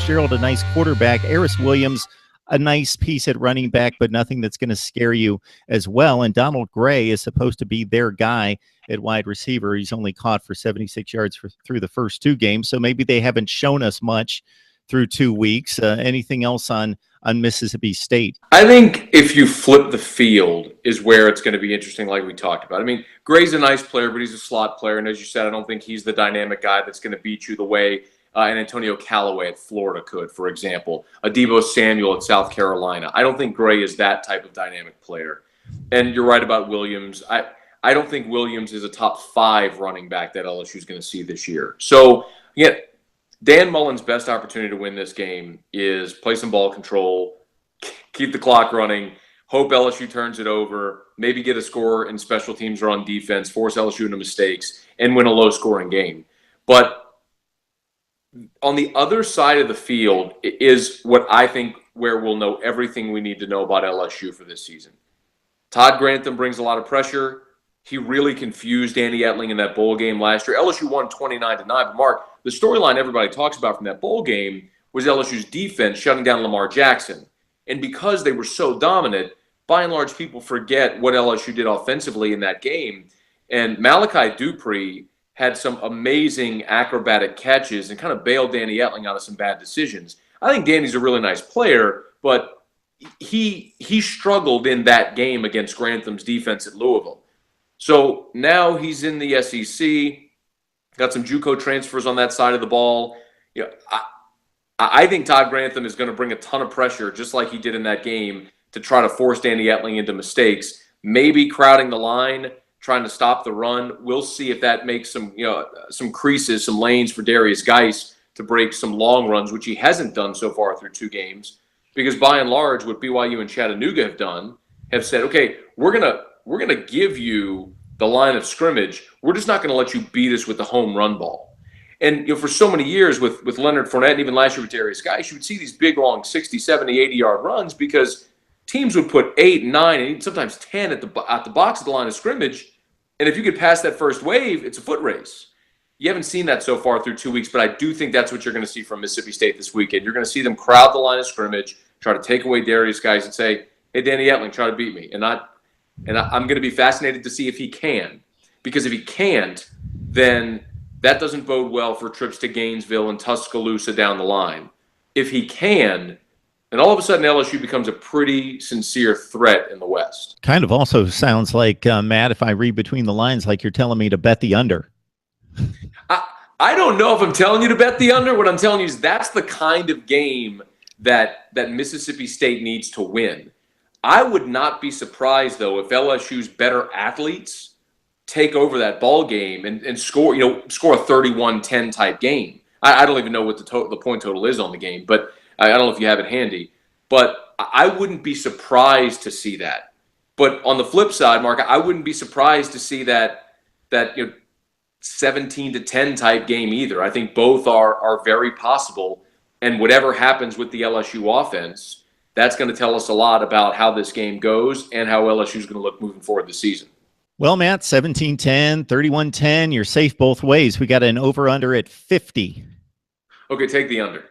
Fitzgerald, a nice quarterback. Eris Williams, a nice piece at running back, but nothing that's going to scare you as well. And Donald Gray is supposed to be their guy at wide receiver. He's only caught for 76 yards through the first 2 games, so maybe they haven't shown us much through 2 weeks. Anything else on Mississippi State? I think if you flip the field is where it's going to be interesting, like we talked about. I mean, Gray's a nice player, but he's a slot player. And as you said, I don't think he's the dynamic guy that's going to beat you the way an Antonio Callaway at Florida could, for example. A Deebo Samuel at South Carolina. I don't think Gray is that type of dynamic player. And you're right about Williams. I don't think Williams is a top 5 running back that LSU is going to see this year. So, yeah, Dan Mullen's best opportunity to win this game is play some ball control, keep the clock running, hope LSU turns it over, maybe get a score in special teams or on defense, force LSU into mistakes, and win a low-scoring game. But on the other side of the field is what I think where we'll know everything we need to know about LSU for this season. Todd Grantham brings a lot of pressure. He really confused Danny Etling in that bowl game last year. LSU won 29-9. But Mark, the storyline everybody talks about from that bowl game was LSU's defense shutting down Lamar Jackson. And because they were so dominant, by and large, people forget what LSU did offensively in that game. And Malachi Dupree had some amazing acrobatic catches and kind of bailed Danny Etling out of some bad decisions. I think Danny's a really nice player, but he struggled in that game against Grantham's defense at Louisville. So now he's in the SEC, got some JUCO transfers on that side of the ball. You know, I think Todd Grantham is going to bring a ton of pressure, just like he did in that game, to try to force Danny Etling into mistakes, maybe crowding the line, trying to stop the run. We'll see if that makes some creases, some lanes for Darius Geis to break some long runs, which he hasn't done so far through 2 games. Because by and large, what BYU and Chattanooga have done, have said, okay, we're gonna give you the line of scrimmage. We're just not going to let you beat us with the home run ball. And for so many years with Leonard Fournette and even last year with Darius Geis, you would see these big, long 60, 70, 80-yard runs because teams would put 8, 9, and sometimes 10 at the box of the line of scrimmage. And if you could pass that first wave, it's a foot race. You haven't seen that so far through 2 weeks, but I do think that's what you're going to see from Mississippi State this weekend. You're going to see them crowd the line of scrimmage, try to take away Darius Geis and say, hey, Danny Etling, try to beat me. And I'm going to be fascinated to see if he can. Because if he can't, then that doesn't bode well for trips to Gainesville and Tuscaloosa down the line. If he can, then all of a sudden LSU becomes a pretty sincere threat in the West. Kind of also sounds like, Matt, if I read between the lines, like you're telling me to bet the under. I don't know if I'm telling you to bet the under. What I'm telling you is that's the kind of game that Mississippi State needs to win. I would not be surprised, though, if LSU's better athletes take over that ball game and score a 31-10 type game. I don't even know what the point total is on the game, but I don't know if you have it handy. But I wouldn't be surprised to see that. But on the flip side, Mark, I wouldn't be surprised to see that 17-10 type game either. I think both are very possible. And whatever happens with the LSU offense, that's going to tell us a lot about how this game goes and how LSU is going to look moving forward this season. Well, Matt, 17-10, 31-10, you're safe both ways. We got an over-under at 50. Okay, take the under.